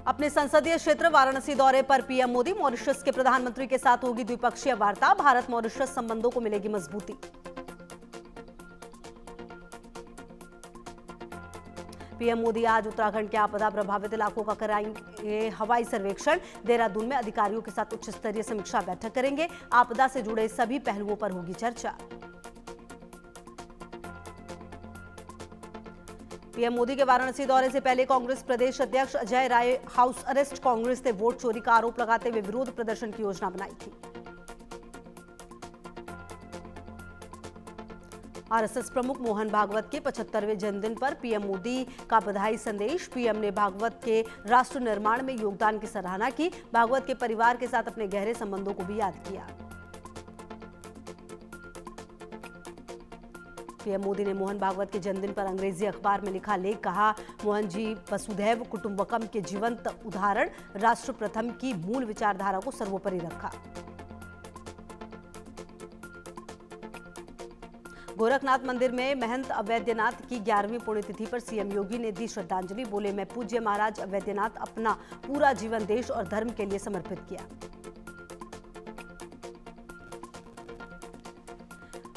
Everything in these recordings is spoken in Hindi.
अपने संसदीय क्षेत्र वाराणसी दौरे पर पीएम मोदी, मॉरिशस के प्रधानमंत्री के साथ होगी द्विपक्षीय वार्ता, भारत मॉरिशस संबंधों को मिलेगी मजबूती। पीएम मोदी आज उत्तराखंड के आपदा प्रभावित इलाकों का कराएंगे हवाई सर्वेक्षण, देहरादून में अधिकारियों के साथ उच्च स्तरीय समीक्षा बैठक करेंगे, आपदा से जुड़े सभी पहलुओं पर होगी चर्चा। पीएम मोदी के वाराणसी दौरे से पहले कांग्रेस प्रदेश अध्यक्ष अजय राय हाउस अरेस्ट, कांग्रेस ने वोट चोरी का आरोप लगाते हुए विरोध प्रदर्शन की योजना बनाई थी। आरएसएस प्रमुख मोहन भागवत के 75वें जन्मदिन पर पीएम मोदी का बधाई संदेश, पीएम ने भागवत के राष्ट्र निर्माण में योगदान की सराहना की, भागवत के परिवार के साथ अपने गहरे संबंधों को भी याद किया। पीएम मोदी ने मोहन भागवत के जन्मदिन पर अंग्रेजी अखबार में लिखा लेख, कहा मोहन जी वसुधैव कुटुंबकम के जीवंत उदाहरण, राष्ट्र प्रथम की मूल विचारधारा को सर्वोपरि रखा। गोरखनाथ मंदिर में महंत अवैधनाथ की 11वीं पुण्यतिथि पर सीएम योगी ने दी श्रद्धांजलि, बोले मैं पूज्य महाराज अवैधनाथ अपना पूरा जीवन देश और धर्म के लिए समर्पित किया।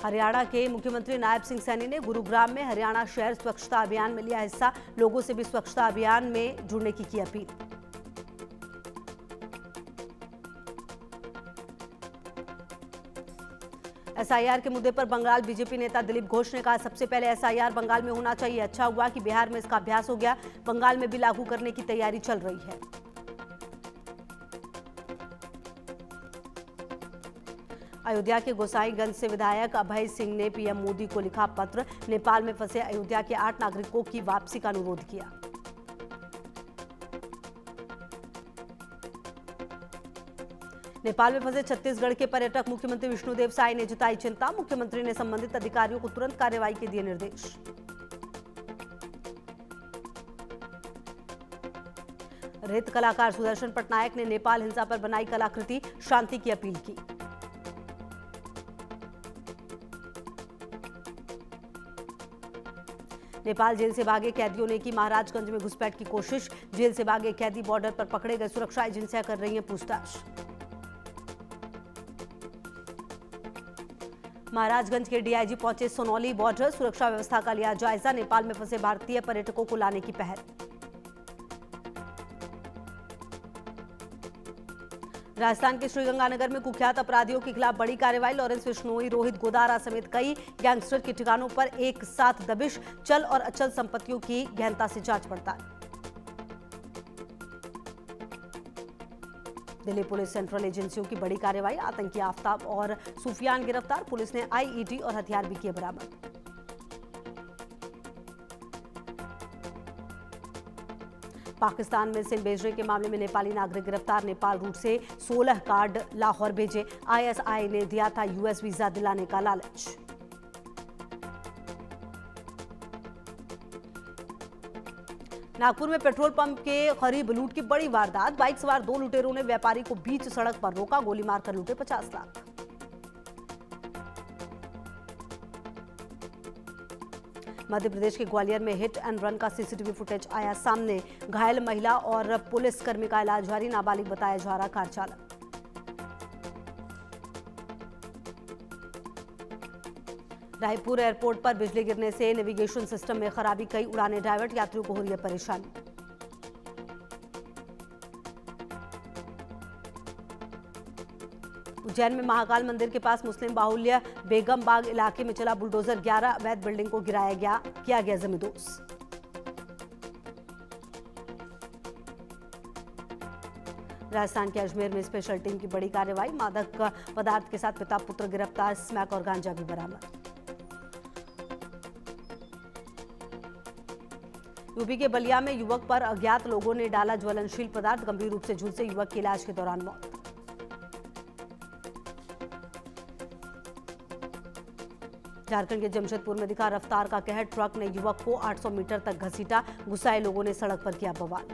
हरियाणा के मुख्यमंत्री नायब सिंह सैनी ने गुरुग्राम में हरियाणा शहर स्वच्छता अभियान में लिया हिस्सा, लोगों से भी स्वच्छता अभियान में जुड़ने की अपील। एसआईआर के मुद्दे पर बंगाल बीजेपी नेता दिलीप घोष ने कहा, सबसे पहले एसआईआर बंगाल में होना चाहिए, अच्छा हुआ कि बिहार में इसका अभ्यास हो गया, बंगाल में भी लागू करने की तैयारी चल रही है। अयोध्या के गोसाईगंज से विधायक अभय सिंह ने पीएम मोदी को लिखा पत्र, नेपाल में फंसे अयोध्या के 8 नागरिकों की वापसी का अनुरोध किया। नेपाल में फंसे छत्तीसगढ़ के पर्यटक मुख्यमंत्री विष्णुदेव साय ने जताई चिंता, मुख्यमंत्री ने संबंधित अधिकारियों को तुरंत कार्रवाई के दिए निर्देश। नृत्य कलाकार सुदर्शन पटनायक ने नेपाल हिंसा पर बनाई कलाकृति, शांति की अपील की। नेपाल जेल से भागे कैदियों ने की महाराजगंज में घुसपैठ की कोशिश, जेल से भागे कैदी बॉर्डर पर पकड़े गए, सुरक्षा एजेंसियां कर रही हैं पूछताछ। महाराजगंज के डीआईजी पहुंचे सोनौली बॉर्डर, सुरक्षा व्यवस्था का लिया जायजा, नेपाल में फंसे भारतीय पर्यटकों को लाने की पहल। राजस्थान के श्रीगंगानगर में कुख्यात अपराधियों के खिलाफ बड़ी कार्रवाई, लॉरेंस बिश्नोई, रोहित गोदारा समेत कई गैंगस्टर के ठिकानों पर एक साथ दबिश, चल और अचल संपत्तियों की गहनता से जांच पड़ताल। दिल्ली पुलिस सेंट्रल एजेंसियों की बड़ी कार्रवाई, आतंकी आफताब और सुफियान गिरफ्तार, पुलिस ने आईईडी और हथियार भी किए बरामद। पाकिस्तान में सिम भेजने के मामले में नेपाली नागरिक गिरफ्तार, नेपाल रूट से 16 कार्ड लाहौर भेजे, आईएसआई ने दिया था यूएस वीजा दिलाने का लालच। नागपुर में पेट्रोल पंप के करीब लूट की बड़ी वारदात, बाइक सवार 2 लुटेरों ने व्यापारी को बीच सड़क पर रोका, गोली मारकर लूटे 50 लाख। मध्य प्रदेश के ग्वालियर में हिट एंड रन का सीसीटीवी फुटेज आया सामने, घायल महिला और पुलिस कर्मी का इलाज जारी, नाबालिग बताया जा रहा कार चालक। रायपुर एयरपोर्ट पर बिजली गिरने से नेविगेशन सिस्टम में खराबी, कई उड़ानें डाइवर्ट, यात्रियों को हो रही है परेशानी। उज्जैन में महाकाल मंदिर के पास मुस्लिम बाहुल्य बेगम बाग इलाके में चला बुलडोजर, 11 अवैध बिल्डिंग को गिराया गया, किया गया जमींदोज। राजस्थान के अजमेर में स्पेशल टीम की बड़ी कार्रवाई, मादक पदार्थ के साथ पिता पुत्र गिरफ्तार, स्मैक और गांजा भी बरामद। यूपी के बलिया में युवक पर अज्ञात लोगों ने डाला ज्वलनशील पदार्थ, गंभीर रूप से झुलसे युवक की इलाज के दौरान मौत। झारखंड के जमशेदपुर में दिखा रफ्तार का कहर, ट्रक ने युवक को 800 मीटर तक घसीटा, गुस्साए लोगों ने सड़क पर किया बवाल।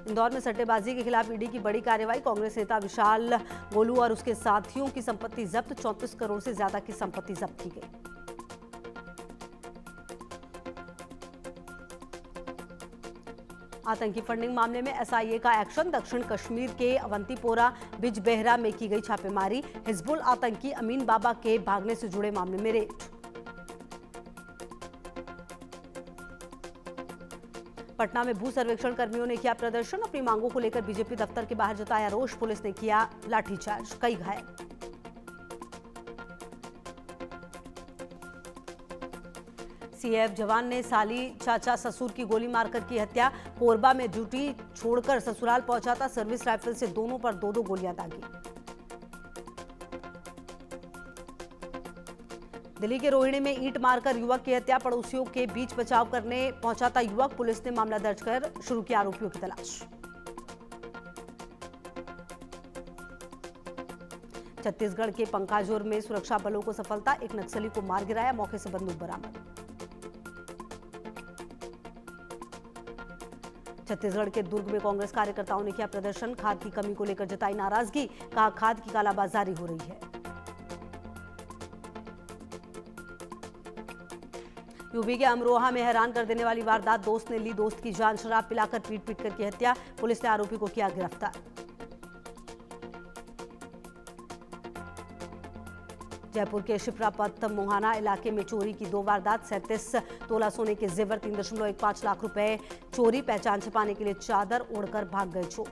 इंदौर में सट्टेबाजी के खिलाफ ईडी की बड़ी कार्रवाई, कांग्रेस नेता विशाल गोलू और उसके साथियों की संपत्ति जब्त, 34 करोड़ से ज्यादा की संपत्ति जब्त की गई। आतंकी फंडिंग मामले में एसआईए का एक्शन। दक्षिण कश्मीर के अवंतीपोरा बिजबेहरा में की गई छापेमारी। हिजबुल आतंकी अमीन बाबा के भागने से जुड़े मामले में रेड। पटना में भू सर्वेक्षण कर्मियों ने किया प्रदर्शन। अपनी मांगों को लेकर बीजेपी दफ्तर के बाहर जताया रोष। पुलिस ने किया लाठीचार्ज, कई घायल। सीएएफ जवान ने साली चाचा ससुर की गोली मारकर की हत्या। कोरबा में ड्यूटी छोड़कर ससुराल पहुंचा था। सर्विस राइफल से दोनों पर दो गोलियां दागी। दिल्ली के रोहिणी में ईंट मारकर युवक की हत्या। पड़ोसियों के बीच बचाव करने पहुंचा था युवक। पुलिस ने मामला दर्ज कर शुरू की आरोपियों की तलाश। छत्तीसगढ़ के पंकाजोर में सुरक्षा बलों को सफलता। एक नक्सली को मार गिराया। मौके से बंदूक बरामद। छत्तीसगढ़ के दुर्ग में कांग्रेस कार्यकर्ताओं ने किया प्रदर्शन। खाद की कमी को लेकर जताई नाराजगी। कहा खाद की कालाबाजारी हो रही है। यूपी के अमरोहा में हैरान कर देने वाली वारदात। दोस्त ने ली दोस्त की जान। शराब पिलाकर पीट पीट कर की हत्या। पुलिस ने आरोपी को किया गिरफ्तार। जयपुर के शिप्रापत मोहाना इलाके में चोरी की दो वारदात। 37 तोला सोने के जेवर, 3.15 लाख रुपए चोरी। पहचान छिपाने के लिए चादर ओढ़कर भाग गए चोर।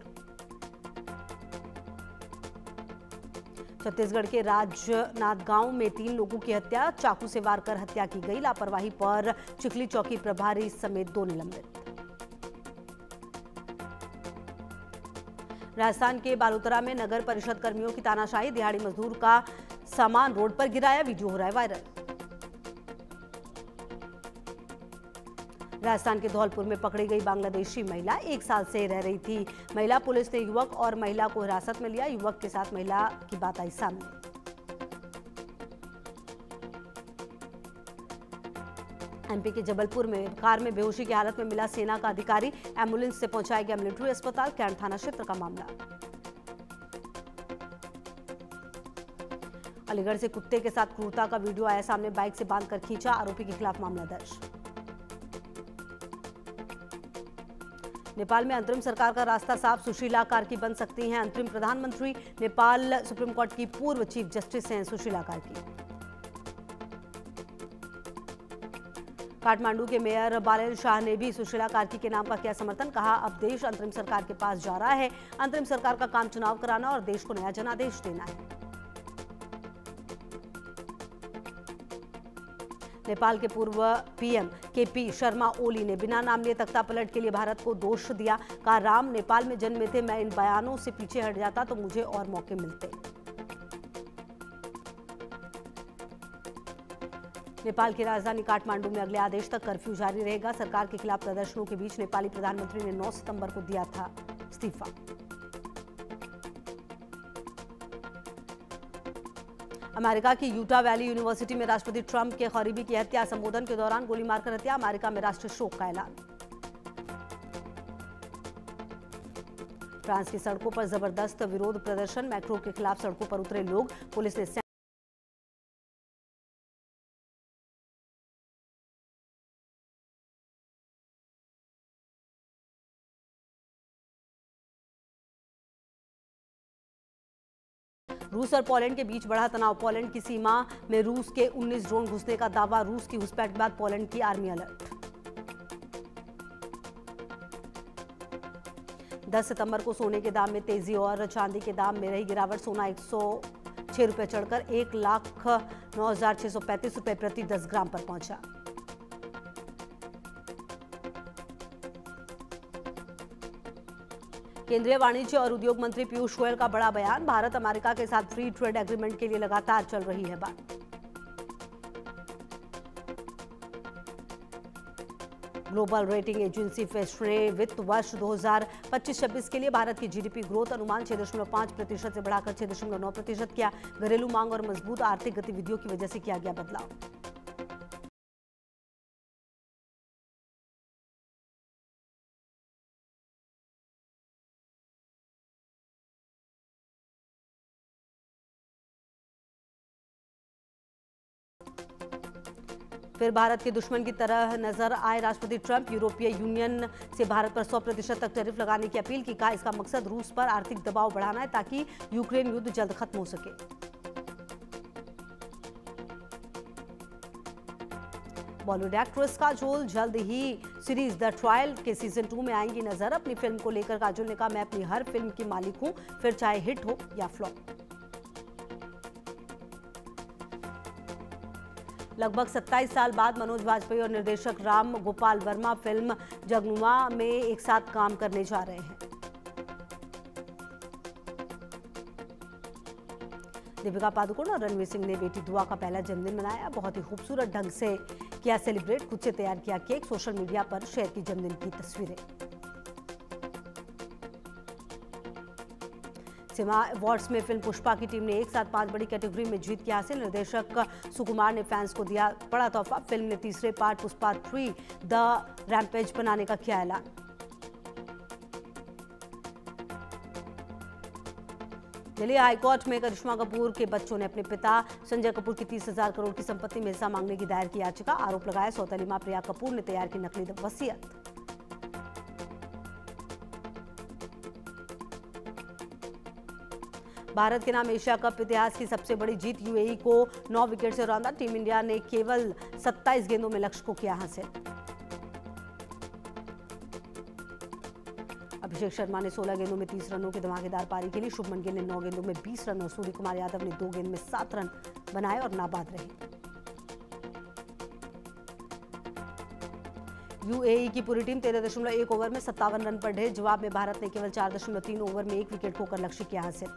छत्तीसगढ़ के राजनांदगांव में 3 लोगों की हत्या। चाकू से वार कर हत्या की गई। लापरवाही पर चिखली चौकी प्रभारी समेत 2 निलंबित। राजस्थान के बालोतरा में नगर परिषद कर्मियों की तानाशाही। दिहाड़ी मजदूर का सामान रोड पर गिराया। वीडियो हो रहा है वायरल। राजस्थान के धौलपुर में पकड़ी गई बांग्लादेशी महिला। 1 साल से रह रही थी महिला। पुलिस ने युवक और महिला को हिरासत में लिया। युवक के साथ महिला की बात आई सामने। एमपी के जबलपुर में कार में बेहोशी की हालत में मिला सेना का अधिकारी। एम्बुलेंस से पहुंचाया गया मिलिट्री अस्पताल। कैंट थाना क्षेत्र का मामला। अलीगढ़ से कुत्ते के साथ क्रूरता का वीडियो आया सामने। बाइक से बांधकर खींचा। आरोपी के खिलाफ मामला दर्ज। नेपाल में अंतरिम सरकार का रास्ता साफ। सुशीला कार्की बन सकती हैं अंतरिम प्रधानमंत्री। नेपाल सुप्रीम कोर्ट की पूर्व चीफ जस्टिस हैं सुशीला कार्की। काठमांडू के मेयर बालेन शाह ने भी सुशीला कार्की के नाम का किया समर्थन। कहा अब देश अंतरिम सरकार के पास जा रहा है। अंतरिम सरकार का काम चुनाव कराना और देश को नया जनादेश देना है। नेपाल के पूर्व पीएम केपी शर्मा ओली ने बिना नाम लिए तख्ता पलट के लिए भारत को दोष दिया। कहा राम नेपाल में जन्मे थे। मैं इन बयानों से पीछे हट जाता तो मुझे और मौके मिलते। नेपाल की राजधानी काठमांडू में अगले आदेश तक कर्फ्यू जारी रहेगा। सरकार के खिलाफ प्रदर्शनों के बीच नेपाली प्रधानमंत्री ने 9 सितंबर को दिया था इस्तीफा। अमेरिका की यूटा वैली यूनिवर्सिटी में राष्ट्रपति ट्रंप के करीबी की हत्या। संबोधन के दौरान गोली मारकर हत्या। अमेरिका में राष्ट्रीय शोक का ऐलान। फ्रांस की सड़कों पर जबरदस्त विरोध प्रदर्शन। मैक्रो के खिलाफ सड़कों पर उतरे लोग। पुलिस ने रूस और पोलैंड के बीच बढ़ा तनाव। पोलैंड की सीमा में रूस के 19 ड्रोन घुसने का दावा। रूस की घुसपैठ के बाद पोलैंड की आर्मी अलर्ट। 10 सितंबर को सोने के दाम में तेजी और चांदी के दाम में रही गिरावट। सोना 106 रुपए चढ़कर 1,09,635 रुपए प्रति 10 ग्राम पर पहुंचा। केंद्रीय वाणिज्य और उद्योग मंत्री पीयूष गोयल का बड़ा बयान। भारत अमेरिका के साथ फ्री ट्रेड एग्रीमेंट के लिए लगातार चल रही है बात। ग्लोबल रेटिंग एजेंसी फिच ने वित्त वर्ष 2025-26 के लिए भारत की जीडीपी ग्रोथ अनुमान 6.5% से बढ़ाकर 6.9% किया। घरेलू मांग और मजबूत आर्थिक गतिविधियों की वजह से किया गया बदलाव। फिर भारत के दुश्मन की तरह नजर आए राष्ट्रपति ट्रंप। यूरोपीय यूनियन से भारत पर 100% तक टैरिफ लगाने की अपील की। कहा इसका मकसद रूस पर आर्थिक दबाव बढ़ाना है ताकि यूक्रेन युद्ध जल्द खत्म हो सके। बॉलीवुड एक्ट्रेस काजोल जल्द ही सीरीज द ट्रायल के सीजन 2 में आएंगी नजर। अपनी फिल्म को लेकर काजोल ने कहा, मैं अपनी हर फिल्म की मालिक हूं, फिर चाहे हिट हो या फ्लॉप। लगभग 27 साल बाद मनोज वाजपेयी और निर्देशक राम गोपाल वर्मा फिल्म जगनुआ में एक साथ काम करने जा रहे हैं। दीपिका पादुकोण और रणवीर सिंह ने बेटी दुआ का पहला जन्मदिन मनाया। बहुत ही खूबसूरत ढंग से किया सेलिब्रेट। खुद से तैयार किया केक, सोशल मीडिया पर शेयर की जन्मदिन की तस्वीरें। सिमा अवार्ड्स में फिल्म पुष्पा की टीम ने एक साथ 5 बड़ी कैटेगरी में जीत की हासिल। निर्देशक सुकुमार ने फैंस को दिया बड़ा तोहफा। फिल्म ने तीसरे पार्ट पुष्पा 3 द रैम्पेज बनाने का किया ऐलान। दिल्ली हाईकोर्ट में करिश्मा कपूर के बच्चों ने अपने पिता संजय कपूर की 30,000 करोड़ की संपत्ति में हिस्सा मांगने की दायर की याचिका। आरोप लगाया सौतेली मां प्रिया कपूर ने तैयार की नकली वसीयत। भारत के नाम एशिया कप इतिहास की सबसे बड़ी जीत। यूएई को 9 विकेट से रौंदा। टीम इंडिया ने केवल 27 गेंदों में लक्ष्य को किया हासिल। अभिषेक शर्मा ने 16 गेंदों में 30 रनों की धमाकेदार पारी खेली। शुभमन गिल ने 9 गेंदों में 20 रन और सूर्य कुमार यादव ने 2 गेंद में 7 रन बनाए और नाबाद रहे। यूएई की पूरी टीम 13.1 ओवर में 57 रन पर ढे। जवाब में भारत ने केवल 4.3 ओवर में 1 विकेट खोकर लक्ष्य किया हासिल।